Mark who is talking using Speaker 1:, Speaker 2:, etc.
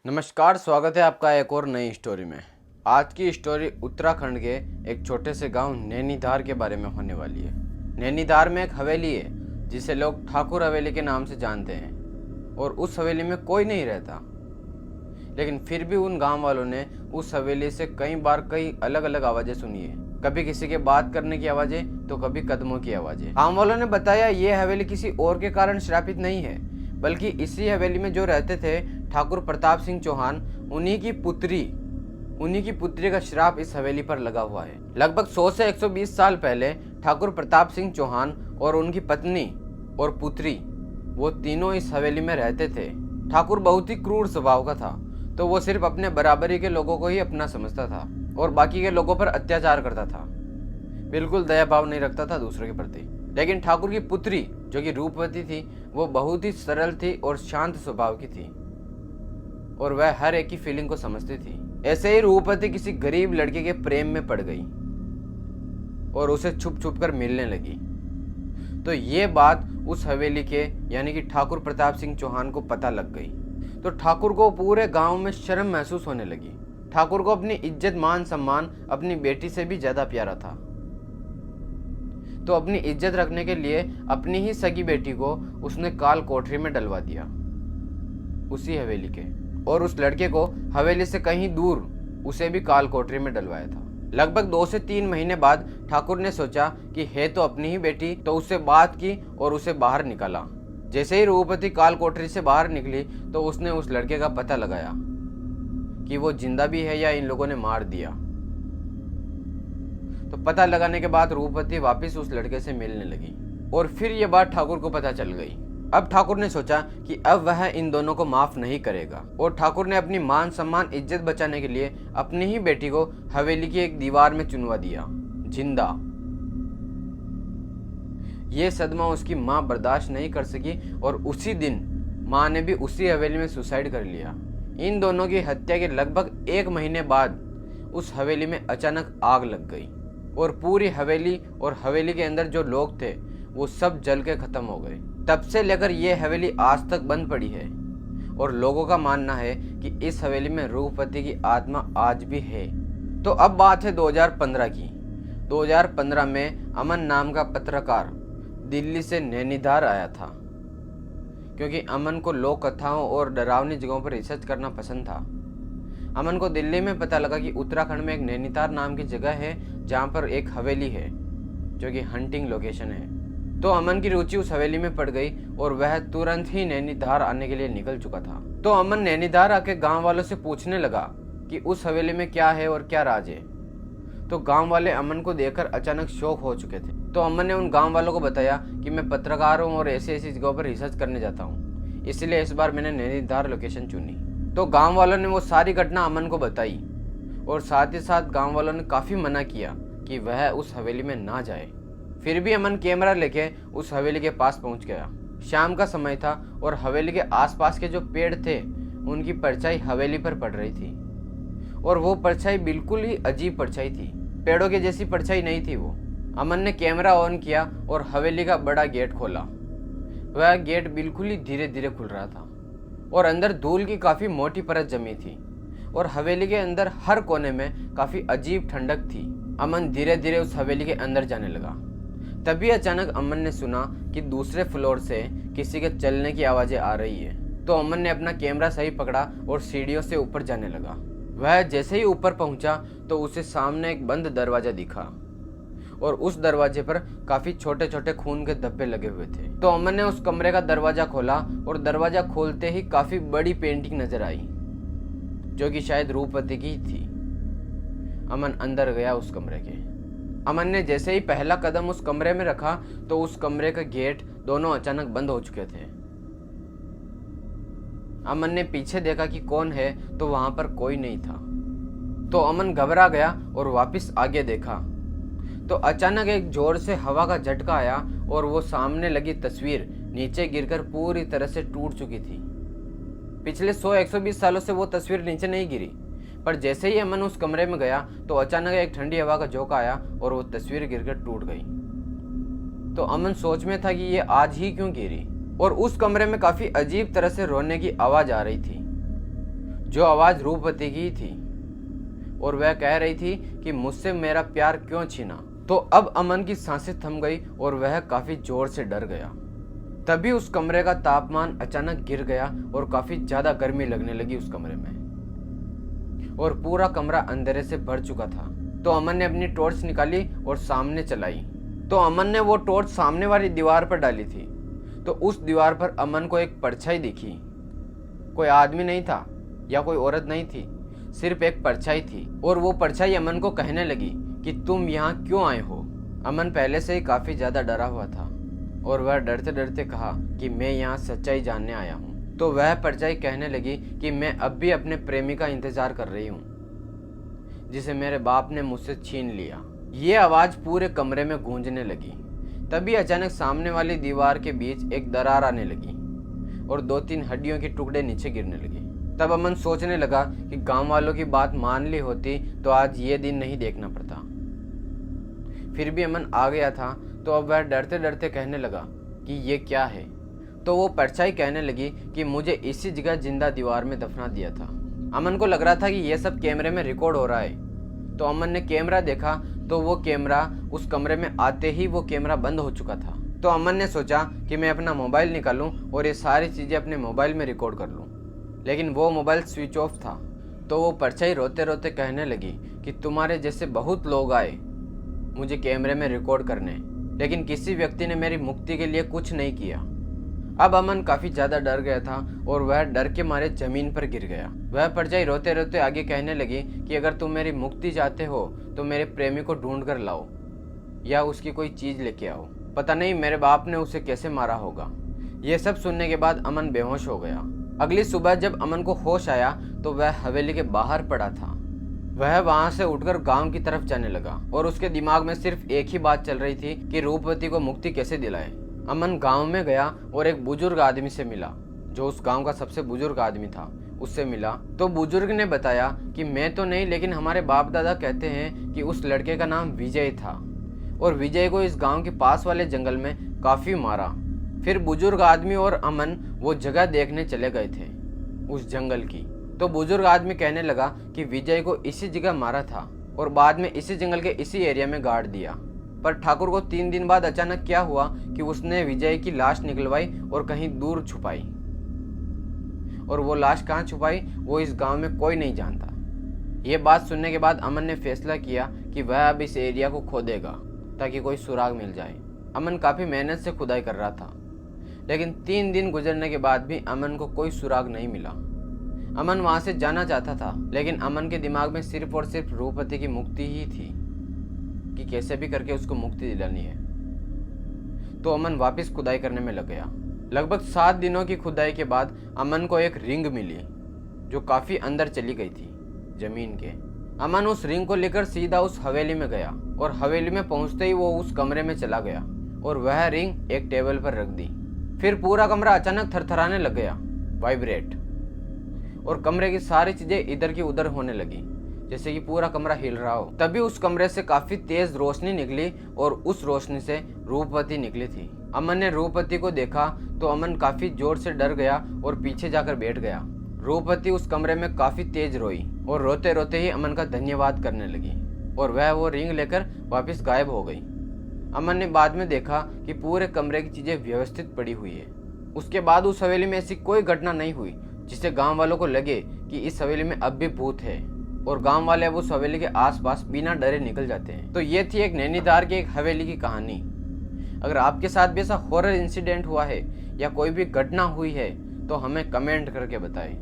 Speaker 1: नमस्कार, स्वागत है आपका एक और नई स्टोरी में। आज की स्टोरी उत्तराखंड के एक छोटे से गांव नैनीधार के बारे में होने वाली है। नैनीधार में एक हवेली है जिसे लोग ठाकुर हवेली के नाम से जानते हैं और उस हवेली में कोई नहीं रहता, लेकिन फिर भी उन गांव वालों ने उस हवेली से कई बार कई अलग अलग आवाज़ें सुनी है। कभी किसी के बात करने की आवाज़ें तो कभी कदमों की आवाज़ें। गांव वालों ने बताया ये हवेली किसी और के कारण श्रापित नहीं है, बल्कि इसी हवेली में जो रहते थे ठाकुर प्रताप सिंह चौहान, उन्हीं की पुत्री का श्राप इस हवेली पर लगा हुआ है। लगभग 100 से 120 साल पहले ठाकुर प्रताप सिंह चौहान और उनकी पत्नी और पुत्री, वो तीनों इस हवेली में रहते थे। ठाकुर बहुत ही क्रूर स्वभाव का था, तो वो सिर्फ अपने बराबरी के लोगों को ही अपना समझता था और बाकी के लोगों पर अत्याचार करता था। बिल्कुल दया भाव नहीं रखता था दूसरों के प्रति। लेकिन ठाकुर की पुत्री जो कि रूपवती थी, वो बहुत ही सरल थी और शांत स्वभाव की थी और वह हर एक की फीलिंग को समझती थी। ऐसे ही रूपवती किसी गरीब लड़के के प्रेम में पड़ गई और उसे छुप छुप कर मिलने लगी। तो ये बात उस हवेली के यानी कि ठाकुर प्रताप सिंह चौहान को पता लग गई। तो ठाकुर को पूरे गांव में शर्म महसूस होने लगी। ठाकुर को अपनी इज्जत मान सम्मान अपनी बेटी से भी ज्यादा प्यारा था। तो अपनी इज्जत रखने के लिए अपनी ही सगी बेटी को उसने काल कोठरी में डलवा दिया, उसी हवेली के, और उस लड़के को हवेली से कहीं दूर उसे भी काल कोठरी में डलवाया था। लगभग 2 से 3 महीने बाद ठाकुर ने सोचा कि है तो अपनी ही बेटी, तो उससे बात की और उसे बाहर निकाला। जैसे ही रूपवती काल कोठरी से बाहर निकली तो उसने उस लड़के का पता लगाया कि वो जिंदा भी है या इन लोगों ने मार दिया। तो पता लगाने के बाद रूपवती वापस उस लड़के से मिलने लगी और फिर ये बात ठाकुर को पता चल गई। अब ठाकुर ने सोचा कि अब वह इन दोनों को माफ नहीं करेगा और ठाकुर ने अपनी मान सम्मान इज्जत बचाने के लिए अपनी ही बेटी को हवेली की एक दीवार में चुनवा दिया, जिंदा। ये सदमा उसकी माँ बर्दाश्त नहीं कर सकी और उसी दिन माँ ने भी उसी हवेली में सुसाइड कर लिया। इन दोनों की हत्या के लगभग 1 महीने बाद उस हवेली में अचानक आग लग गई और पूरी हवेली और हवेली के अंदर जो लोग थे वो सब जल के खत्म हो गए। तब से लेकर ये हवेली आज तक बंद पड़ी है और लोगों का मानना है कि इस हवेली में रूपवती की आत्मा आज भी है। तो अब बात है 2015 की। 2015 में अमन नाम का पत्रकार दिल्ली से नैनीधार आया था, क्योंकि अमन को लोक कथाओं और डरावनी जगहों पर रिसर्च करना पसंद था। अमन को दिल्ली में पता लगा कि उत्तराखंड में एक नैनीताल नाम की जगह है जहाँ पर एक हवेली है जो कि हंटिंग लोकेशन है। तो अमन की रुचि उस हवेली में पड़ गई और वह तुरंत ही नैनीधार आने के लिए निकल चुका था। तो अमन नैनीधार आके गांव वालों से पूछने लगा कि उस हवेली में क्या है और क्या राज है। तो गांव वाले अमन को देखकर अचानक शॉक हो चुके थे। तो अमन ने उन गांव वालों को बताया कि मैं पत्रकार हूँ और ऐसी ऐसी जगहों पर रिसर्च करने जाता हूँ, इसलिए इस बार मैंने नैनीधार लोकेशन चुनी। तो गांव वालों ने वो सारी घटना अमन को बताई और साथ ही साथ गांव वालों ने काफ़ी मना किया कि वह उस हवेली में ना जाए। फिर भी अमन कैमरा लेके उस हवेली के पास पहुंच गया। शाम का समय था और हवेली के आसपास के जो पेड़ थे उनकी परछाई हवेली पर पड़ रही थी और वो परछाई बिल्कुल ही अजीब परछाई थी, पेड़ों की जैसी परछाई नहीं थी वो। अमन ने कैमरा ऑन किया और हवेली का बड़ा गेट खोला। वह गेट बिल्कुल ही धीरे धीरे खुल रहा था और अंदर धूल की काफ़ी मोटी परत जमी थी और हवेली के अंदर हर कोने में काफ़ी अजीब ठंडक थी। अमन धीरे धीरे उस हवेली के अंदर जाने लगा। तभी अचानक अमन ने सुना कि दूसरे फ्लोर से किसी के चलने की आवाज़ें आ रही है। तो अमन ने अपना कैमरा सही पकड़ा और सीढ़ियों से ऊपर जाने लगा। वह जैसे ही ऊपर पहुंचा तो उसे सामने एक बंद दरवाज़ा दिखा और उस दरवाजे पर काफ़ी छोटे छोटे खून के धब्बे लगे हुए थे। तो अमन ने उस कमरे का दरवाज़ा खोला और दरवाज़ा खोलते ही काफ़ी बड़ी पेंटिंग नजर आई जो कि शायद रूपवती की थी। अमन अंदर गया उस कमरे के। अमन ने जैसे ही पहला कदम उस कमरे में रखा तो उस कमरे का गेट दोनों अचानक बंद हो चुके थे। अमन ने पीछे देखा कि कौन है, तो वहां पर कोई नहीं था। तो अमन घबरा गया और वापस आगे देखा तो अचानक एक जोर से हवा का झटका आया और वो सामने लगी तस्वीर नीचे गिरकर पूरी तरह से टूट चुकी थी। पिछले 100-120 सालों से वो तस्वीर नीचे नहीं गिरी, पर जैसे ही अमन उस कमरे में गया तो अचानक एक ठंडी हवा का झोंका आया और वो तस्वीर गिरकर टूट गई। तो अमन सोच में था कि ये आज ही क्यों गिरी और उस कमरे में काफी अजीब तरह से रोने की आवाज आ रही थी। जो आवाज़ रूपवती की थी और वह कह रही थी कि मुझसे मेरा प्यार क्यों छीना। तो अब अमन की सांसें थम गई और वह काफ़ी जोर से डर गया। तभी उस कमरे का तापमान अचानक गिर गया और काफ़ी ज़्यादा गर्मी लगने लगी उस कमरे में और पूरा कमरा अंधेरे से भर चुका था। तो अमन ने अपनी टॉर्च निकाली और सामने चलाई। तो अमन ने वो टॉर्च सामने वाली दीवार पर डाली थी। तो उस दीवार पर अमन को एक परछाई दिखी। कोई आदमी नहीं था या कोई औरत नहीं थी, सिर्फ एक परछाई थी और वो परछाई अमन को कहने लगी कि तुम यहाँ क्यों आए हो। अमन पहले से ही काफ़ी ज़्यादा डरा हुआ था और वह डरते डरते कहा कि मैं यहाँ सच्चाई जानने आया हूँ। तो वह परछाई कहने लगी कि मैं अब भी अपने प्रेमी का इंतज़ार कर रही हूँ जिसे मेरे बाप ने मुझसे छीन लिया। ये आवाज़ पूरे कमरे में गूंजने लगी। तभी अचानक सामने वाली दीवार के बीच एक दरार आने लगी और 2-3 हड्डियों के टुकड़े नीचे गिरने लगे। तब अमन सोचने लगा कि गांव वालों की बात मान ली होती तो आज ये दिन नहीं देखना पड़ता। फिर भी अमन आ गया था तो अब वह डरते डरते कहने लगा कि ये क्या है। तो वो परछाई कहने लगी कि मुझे इसी जगह जिंदा दीवार में दफना दिया था। अमन को लग रहा था कि ये सब कैमरे में रिकॉर्ड हो रहा है। तो अमन ने कैमरा देखा तो वो कैमरा उस कमरे में आते ही वो कैमरा बंद हो चुका था। तो अमन ने सोचा कि मैं अपना मोबाइल निकालूं और ये सारी चीज़ें अपने मोबाइल में रिकॉर्ड कर लूं, लेकिन वो मोबाइल स्विच ऑफ था। तो वो परछाई रोते रोते कहने लगी कि तुम्हारे जैसे बहुत लोग आए मुझे कैमरे में रिकॉर्ड करने, लेकिन किसी व्यक्ति ने मेरी मुक्ति के लिए कुछ नहीं किया। अब अमन काफ़ी ज़्यादा डर गया था और वह डर के मारे ज़मीन पर गिर गया। वह परछाई रोते रोते आगे कहने लगी कि अगर तुम मेरी मुक्ति चाहते हो तो मेरे प्रेमी को ढूंढ कर लाओ या उसकी कोई चीज़ लेके आओ। पता नहीं मेरे बाप ने उसे कैसे मारा होगा। ये सब सुनने के बाद अमन बेहोश हो गया। अगली सुबह जब अमन को होश आया तो वह हवेली के बाहर पड़ा था। वह वहां से उठकर गांव की तरफ जाने लगा और उसके दिमाग में सिर्फ एक ही बात चल रही थी कि रूपवती को मुक्ति कैसे दिलाए। अमन गांव में गया और एक बुजुर्ग आदमी से मिला जो उस गांव का सबसे बुजुर्ग आदमी था। उससे मिला तो बुजुर्ग ने बताया कि मैं तो नहीं, लेकिन हमारे बाप दादा कहते हैं कि उस लड़के का नाम विजय था और विजय को इस गांव के पास वाले जंगल में काफ़ी मारा। फिर बुजुर्ग आदमी और अमन वो जगह देखने चले गए थे उस जंगल की। तो बुजुर्ग आदमी कहने लगा कि विजय को इसी जगह मारा था और बाद में इसी जंगल के इसी एरिया में गाड़ दिया। पर ठाकुर को 3 दिन बाद अचानक क्या हुआ कि उसने विजय की लाश निकलवाई और कहीं दूर छुपाई, और वो लाश कहाँ छुपाई वो इस गांव में कोई नहीं जानता। ये बात सुनने के बाद अमन ने फैसला किया कि वह अब इस एरिया को खोदेगा ताकि कोई सुराग मिल जाए। अमन काफ़ी मेहनत से खुदाई कर रहा था, लेकिन 3 दिन गुजरने के बाद भी अमन को कोई सुराग नहीं मिला। अमन वहाँ से जाना चाहता था, लेकिन अमन के दिमाग में सिर्फ और सिर्फ रूपवती की मुक्ति ही थी कि कैसे भी करके उसको मुक्ति दिलानी है। तो अमन वापस खुदाई करने में लग गया। लगभग 7 दिनों की खुदाई के बाद अमन को एक रिंग मिली जो काफ़ी अंदर चली गई थी जमीन के। अमन उस रिंग को लेकर सीधा उस हवेली में गया और हवेली में पहुंचते ही वो उस कमरे में चला गया और वह रिंग एक टेबल पर रख दी। फिर पूरा कमरा अचानक थरथराने लग गया, वाइब्रेट, और कमरे की सारी चीजें इधर की उधर होने लगी जैसे कि पूरा कमरा हिल रहा हो। तभी उस कमरे से काफी तेज रोशनी निकली और उस रोशनी से रूपवती निकली थी। अमन ने रूपवती को देखा तो अमन काफी जोर से डर गया और पीछे जाकर बैठ गया। रूपवती उस कमरे में काफी तेज रोई और रोते रोते ही अमन का धन्यवाद करने लगी और वह वो रिंग लेकर वापस गायब हो गई। अमन ने बाद में देखा कि पूरे कमरे की चीजें व्यवस्थित पड़ी हुई है। उसके बाद उस हवेली में ऐसी कोई घटना नहीं हुई जिससे गांव वालों को लगे कि इस हवेली में अब भी भूत है, और गांव वाले अब उस हवेली के आसपास बिना डरे निकल जाते हैं। तो ये थी एक नैनीताल की एक हवेली की कहानी। अगर आपके साथ भी ऐसा हॉरर इंसिडेंट हुआ है या कोई भी घटना हुई है तो हमें कमेंट करके बताएं।